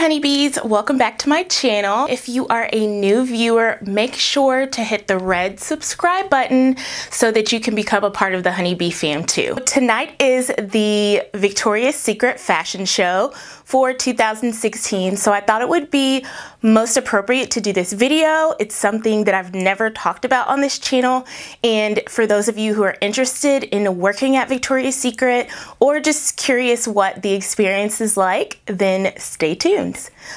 honeybees, welcome back to my channel. If you are a new viewer, make sure to hit the red subscribe button so that you can become a part of the honeybee fam too. Tonight is the Victoria's Secret fashion show for 2016, so I thought it would be most appropriate to do this video. It's something that I've never talked about on this channel, and for those of you who are interested in working at Victoria's Secret or just curious what the experience is like, then stay tuned.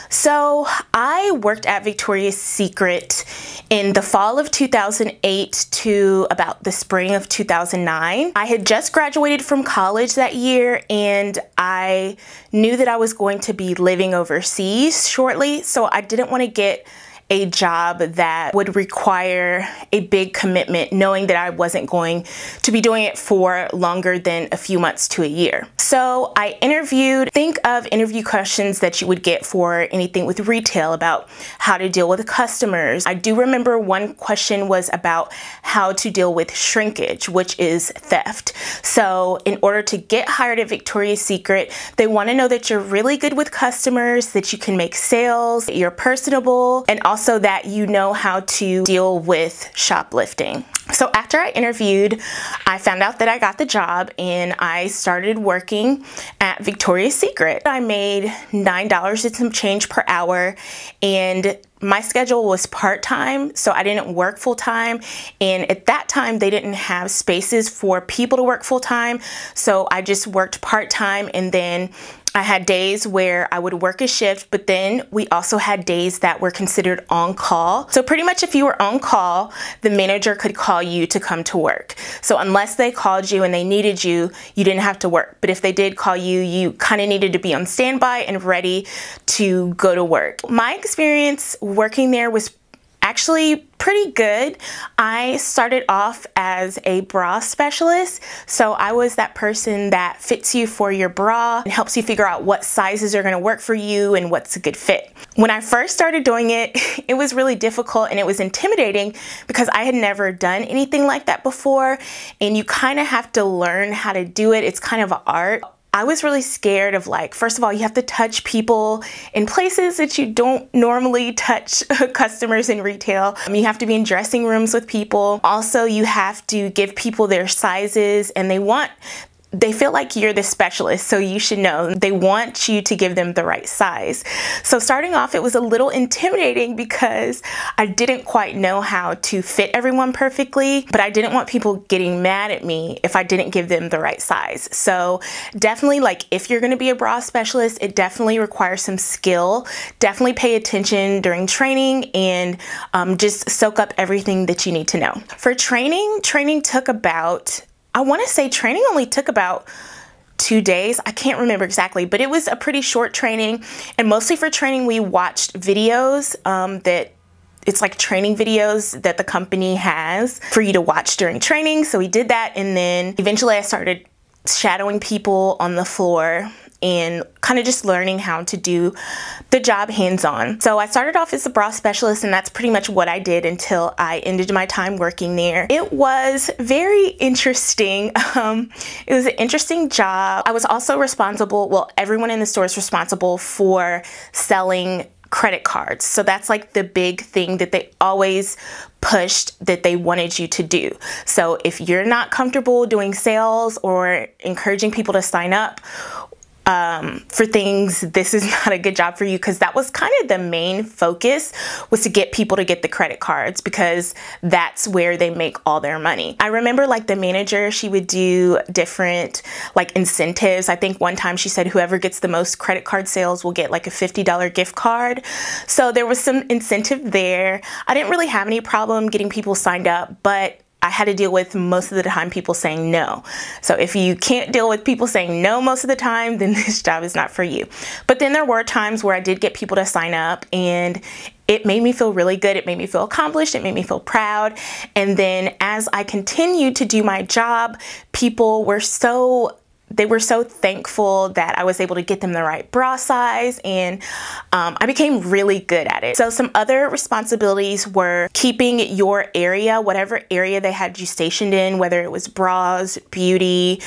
So I worked at Victoria's Secret in the fall of 2008 to about the spring of 2009. I had just graduated from college that year, and I knew that I was going to be living overseas shortly, so I didn't want to get a job that would require a big commitment, knowing that I wasn't going to be doing it for longer than a few months to a year. So I interviewed. Think of interview questions that you would get for anything with retail, about how to deal with customers. I do remember one question was about how to deal with shrinkage, which is theft. So in order to get hired at Victoria's Secret, they want to know that you're really good with customers, that you can make sales, that you're personable, and also that you know how to deal with shoplifting. So after I interviewed, I found out that I got the job and I started working at Victoria's Secret. I made $9 and some change per hour, and my schedule was part-time, so I didn't work full-time, and at that time they didn't have spaces for people to work full-time, so I just worked part-time, and then I had days where I would work a shift, but then we also had days that were considered on call. So pretty much if you were on call, the manager could call you to come to work. So unless they called you and they needed you, you didn't have to work. But if they did call you, you kind of needed to be on standby and ready to go to work. My experience working there was actually pretty good. I started off as a bra specialist, so I was that person that fits you for your bra and helps you figure out what sizes are going to work for you and what's a good fit. When I first started doing it, it was really difficult and it was intimidating because I had never done anything like that before, and you kind of have to learn how to do it. It's kind of an art. I was really scared of, like, first of all, you have to touch people in places that you don't normally touch customers in retail. You have to be in dressing rooms with people. Also, you have to give people their sizes, and they feel like you're the specialist, so you should know. They want you to give them the right size. So starting off, it was a little intimidating because I didn't quite know how to fit everyone perfectly, but I didn't want people getting mad at me if I didn't give them the right size. So definitely, like, if you're gonna be a bra specialist, it definitely requires some skill. Definitely pay attention during training and just soak up everything that you need to know. For training took about, I want to say training only took about 2 days. I can't remember exactly, but it was a pretty short training. And mostly for training, we watched videos it's like training videos that the company has for you to watch during training. So we did that, and then eventually I started shadowing people on the floor and kind of just learning how to do the job hands-on. So I started off as a bra specialist, and that's pretty much what I did until I ended my time working there. It was very interesting. It was an interesting job. I was also responsible, well, everyone in the store is responsible for selling credit cards. So that's like the big thing that they always pushed that they wanted you to do. So if you're not comfortable doing sales or encouraging people to sign up for things, this is not a good job for you, because that was kind of the main focus, was to get people to get the credit cards, because that's where they make all their money. I remember, like, the manager, she would do different, like, incentives. I think one time she said whoever gets the most credit card sales will get like a $50 gift card. So there was some incentive there. I didn't really have any problem getting people signed up, but I had to deal with most of the time people saying no. So if you can't deal with people saying no most of the time, then this job is not for you. But then there were times where I did get people to sign up, and it made me feel really good. It made me feel accomplished. It made me feel proud. And then as I continued to do my job, people were so thankful that I was able to get them the right bra size, and I became really good at it. So some other responsibilities were keeping your area, whatever area they had you stationed in, whether it was bras, beauty,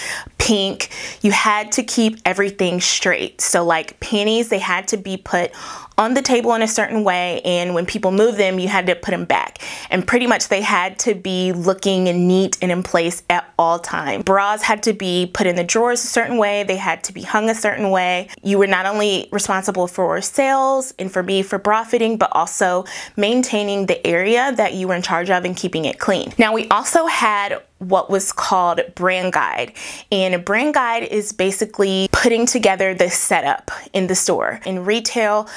pink. You had to keep everything straight. So like panties, they had to be put on the table in a certain way, and when people moved them, you had to put them back. And pretty much they had to be looking neat and in place at all times. Bras had to be put in the drawers a certain way. They had to be hung a certain way. You were not only responsible for sales and for me for bra fitting, but also maintaining the area that you were in charge of and keeping it clean. Now we also had what was called brand guide, and a brand guide is basically putting together the setup in the store. In retail,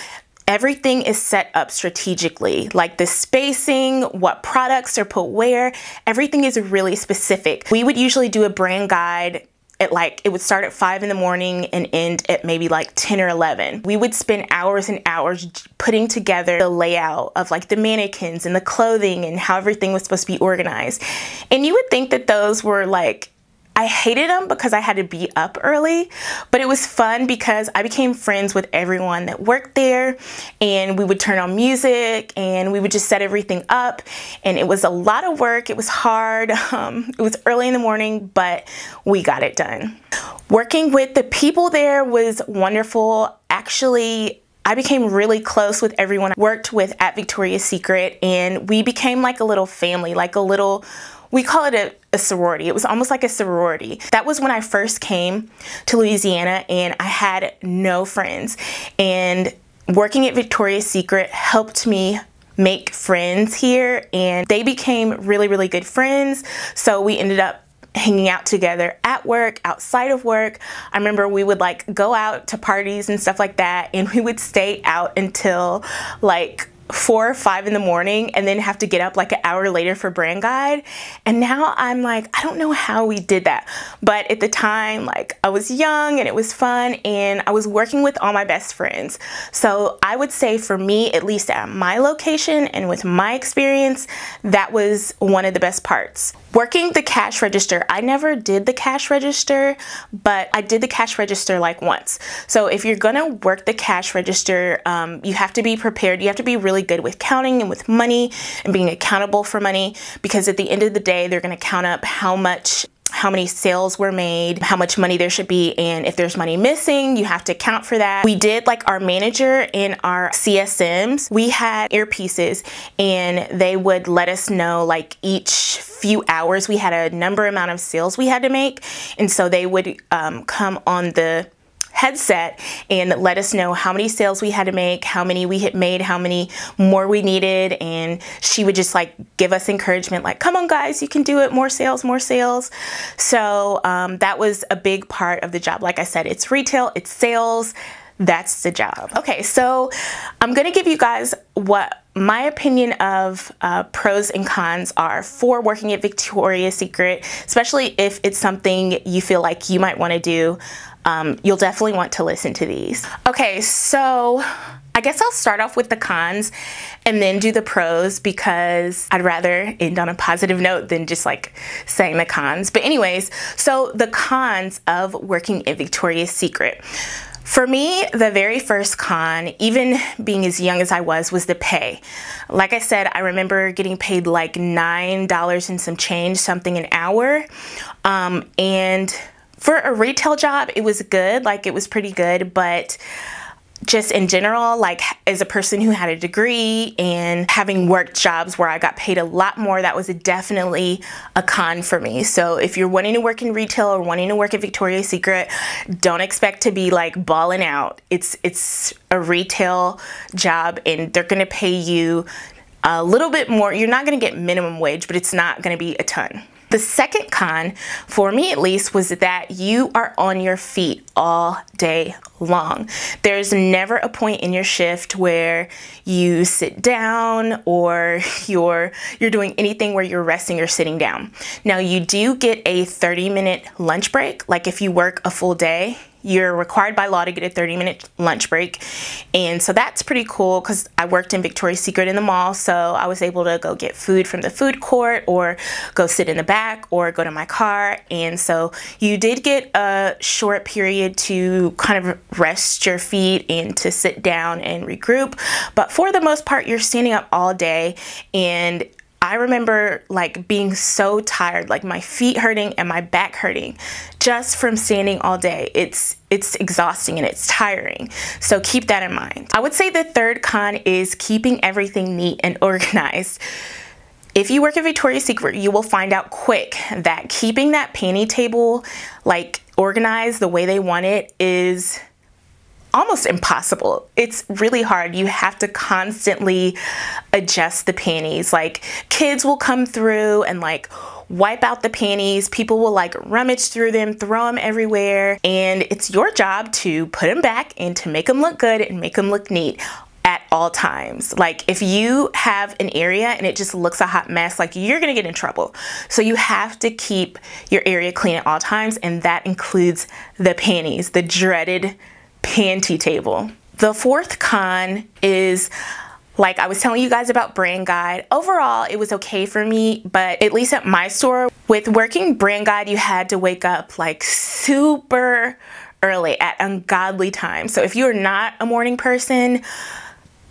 everything is set up strategically, like the spacing, what products are put where, everything is really specific. We would usually do a brand guide at it would start at 5 in the morning and end at maybe like 10 or 11. We would spend hours and hours putting together the layout of like the mannequins and the clothing and how everything was supposed to be organized. And you would think that those were like, I hated them because I had to be up early, but it was fun because I became friends with everyone that worked there, and we would turn on music and we would just set everything up, and it was a lot of work. It was hard. It was early in the morning, but we got it done. Working with the people there was wonderful. Actually, I became really close with everyone I worked with at Victoria's Secret, and we became like a little family, like a little, we call it a sorority. It was almost like a sorority. That was when I first came to Louisiana and I had no friends. And working at Victoria's Secret helped me make friends here, and they became really, really good friends. So we ended up hanging out together at work, outside of work. I remember we would like go out to parties and stuff like that, and we would stay out until like 4 or 5 in the morning and then have to get up like an hour later for brand guide. And now I'm like, I don't know how we did that. But at the time, like I was young and it was fun, and I was working with all my best friends. So I would say for me, at least at my location and with my experience, that was one of the best parts. Working the cash register, I never did the cash register, but I did the cash register like once. So if you're gonna work the cash register, you have to be prepared. You have to be really good with counting and with money and being accountable for money, because at the end of the day, they're gonna count up how many sales were made, how much money there should be, and if there's money missing, you have to account for that. We did like our manager and our CSMs, we had earpieces, and they would let us know like each few hours we had a amount of sales we had to make, and so they would come on the headset and let us know how many sales we had to make, how many we had made, how many more we needed, and she would just like give us encouragement like, come on guys, you can do it, more sales, more sales. So that was a big part of the job. Like I said, it's retail, it's sales, that's the job. Okay, so I'm gonna give you guys what my opinion of pros and cons are for working at Victoria's Secret, especially if it's something you feel like you might want to do. You'll definitely want to listen to these. Okay, so I guess I'll start off with the cons and then do the pros, because I'd rather end on a positive note than just like saying the cons. But anyways, so the cons of working at Victoria's Secret. For me, the very first con, even being as young as I was the pay. Like I said, I remember getting paid like $9 and some change, something an hour. And for a retail job, it was good, like it was pretty good, but just in general, like as a person who had a degree and having worked jobs where I got paid a lot more, that was definitely a con for me. So if you're wanting to work in retail or wanting to work at Victoria's Secret, don't expect to be like balling out. It's a retail job, and they're gonna pay you a little bit more. You're not gonna get minimum wage, but it's not gonna be a ton. The second con, for me at least, was that you are on your feet all day long. There's never a point in your shift where you sit down or you're doing anything where you're resting or sitting down. Now you do get a 30-minute lunch break. Like if you work a full day, you're required by law to get a 30-minute lunch break. And so that's pretty cool, because I worked in Victoria's Secret in the mall, so I was able to go get food from the food court or go sit in the back or go to my car. And so you did get a short period to kind of rest your feet and to sit down and regroup. But for the most part, you're standing up all day, and I remember like being so tired, like my feet hurting and my back hurting just from standing all day. It's exhausting and it's tiring. So keep that in mind. I would say the third con is keeping everything neat and organized. If you work at Victoria's Secret, you will find out quick that keeping that panty table like organized the way they want it is almost impossible. It's really hard. You have to constantly adjust the panties. Like kids will come through and like wipe out the panties. People will like rummage through them, throw them everywhere. And it's your job to put them back and to make them look good and make them look neat at all times. Like if you have an area and it just looks a hot mess, like you're gonna get in trouble. So you have to keep your area clean at all times, and that includes the panties, the dreaded panty table. The fourth con is, like I was telling you guys about brand guide. Overall, it was okay for me, but at least at my store, with working brand guide, you had to wake up like super early at ungodly times. So if you're not a morning person,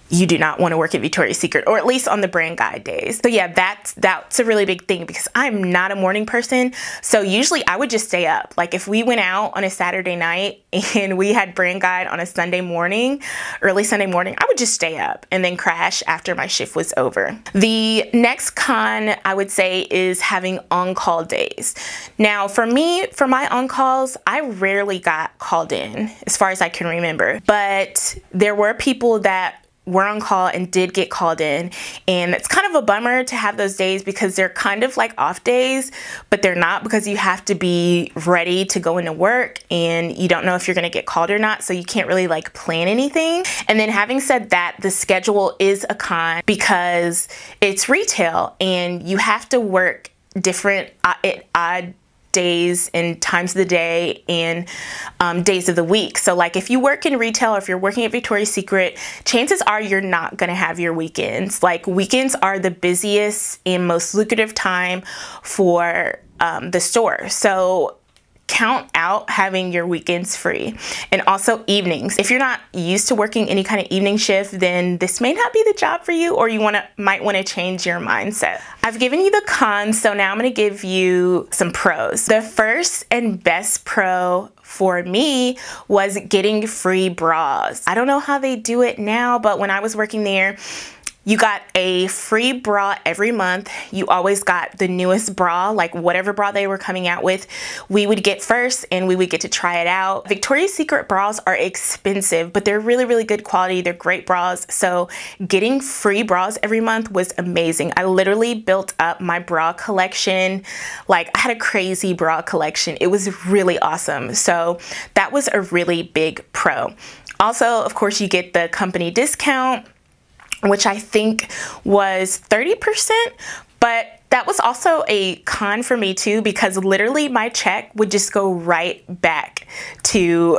you do not want to work at Victoria's Secret, or at least on the brand guide days. So yeah, that's a really big thing because I'm not a morning person. So usually I would just stay up. Like if we went out on a Saturday night and we had brand guide on a Sunday morning, early Sunday morning, I would just stay up and then crash after my shift was over. The next con I would say is having on-call days. Now for me, for my on-calls, I rarely got called in as far as I can remember, but there were people that were on call and did get called in, and it's kind of a bummer to have those days because they're kind of like off days, but they're not, because you have to be ready to go into work and you don't know if you're going to get called or not, so you can't really like plan anything. And then having said that, the schedule is a con because it's retail and you have to work different odd days and times of the day and days of the week. So like if you work in retail or if you're working at Victoria's Secret, chances are you're not going to have your weekends. Like weekends are the busiest and most lucrative time for the store. So count out having your weekends free. And also evenings. If you're not used to working any kind of evening shift, then this may not be the job for you, or you might want to change your mindset. I've given you the cons, so now I'm going to give you some pros. The first and best pro for me was getting free bras. I don't know how they do it now, but when I was working there, you got a free bra every month. You always got the newest bra, like whatever bra they were coming out with, we would get first and we would get to try it out. Victoria's Secret bras are expensive, but they're really, really good quality. They're great bras. So getting free bras every month was amazing. I literally built up my bra collection. Like I had a crazy bra collection. It was really awesome. So that was a really big pro. Also, of course, you get the company discount, which I think was 30%, but that was also a con for me too, because literally my check would just go right back to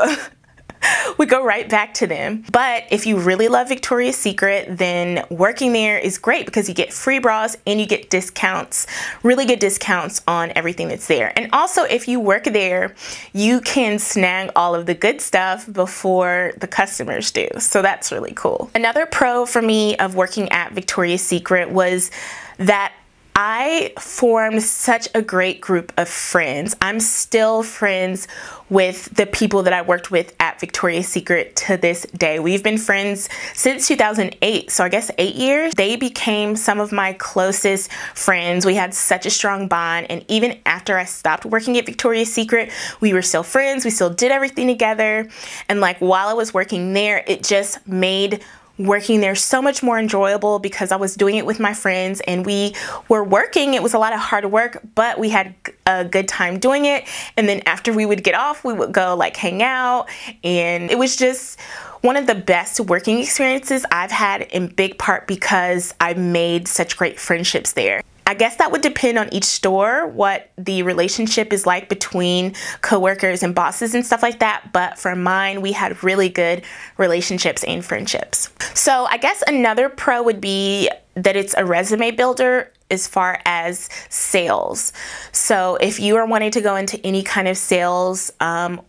them. But if you really love Victoria's Secret, then working there is great because you get free bras and you get discounts, really good discounts on everything that's there. And also if you work there, you can snag all of the good stuff before the customers do. So that's really cool. Another pro for me of working at Victoria's Secret was that I formed such a great group of friends. I'm still friends with the people that I worked with at Victoria's Secret to this day. We've been friends since 2008, so I guess 8 years. They became some of my closest friends. We had such a strong bond, and even after I stopped working at Victoria's Secret, we were still friends. We still did everything together, and like while I was working there, it just made working there so much more enjoyable because I was doing it with my friends and we were working. It was a lot of hard work, but we had a good time doing it. And then after we would get off, we would go like hang out, and it was just one of the best working experiences I've had, in big part because I made such great friendships there. I guess that would depend on each store, what the relationship is like between coworkers and bosses and stuff like that. But for mine, we had really good relationships and friendships. So I guess another pro would be that it's a resume builder. as far as sales. So if you are wanting to go into any kind of sales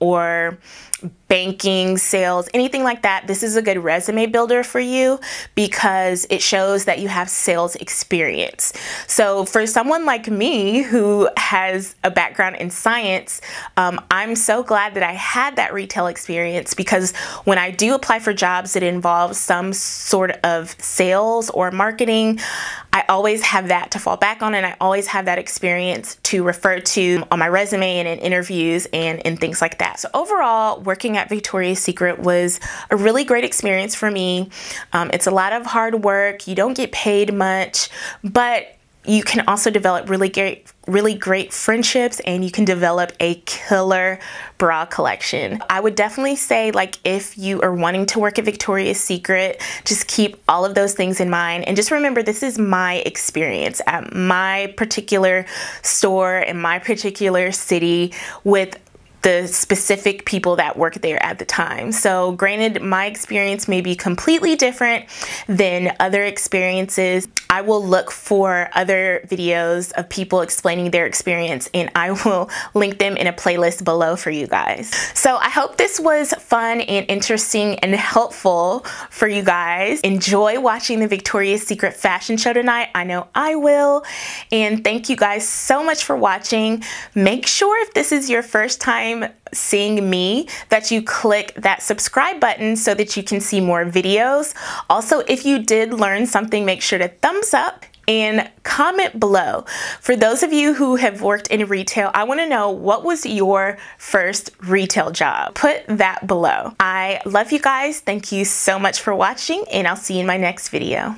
or banking, sales, anything like that, this is a good resume builder for you because it shows that you have sales experience. So for someone like me who has a background in science, I'm so glad that I had that retail experience, because when I do apply for jobs that involve some sort of sales or marketing, I always have that to fall back on, and I always have that experience to refer to on my resume and in interviews and things like that. So overall, working at Victoria's Secret was a really great experience for me. It's a lot of hard work. You don't get paid much, but you can also develop really great friendships, and you can develop a killer bra collection. I would definitely say, like, if you are wanting to work at Victoria's Secret, just keep all of those things in mind, and just remember this is my experience at my particular store in my particular city with the specific people that work there at the time. So granted, my experience may be completely different than other experiences. I will look for other videos of people explaining their experience, and I will link them in a playlist below for you guys. So I hope this was fun and interesting and helpful for you guys. Enjoy watching the Victoria's Secret fashion show tonight. I know I will. And thank you guys so much for watching. Make sure if this is your first time seeing me that you click that subscribe button so that you can see more videos. Also, if you did learn something, make sure to thumbs up and comment below. For those of you who have worked in retail, I want to know, what was your first retail job? Put that below. I love you guys. Thank you so much for watching, and I'll see you in my next video.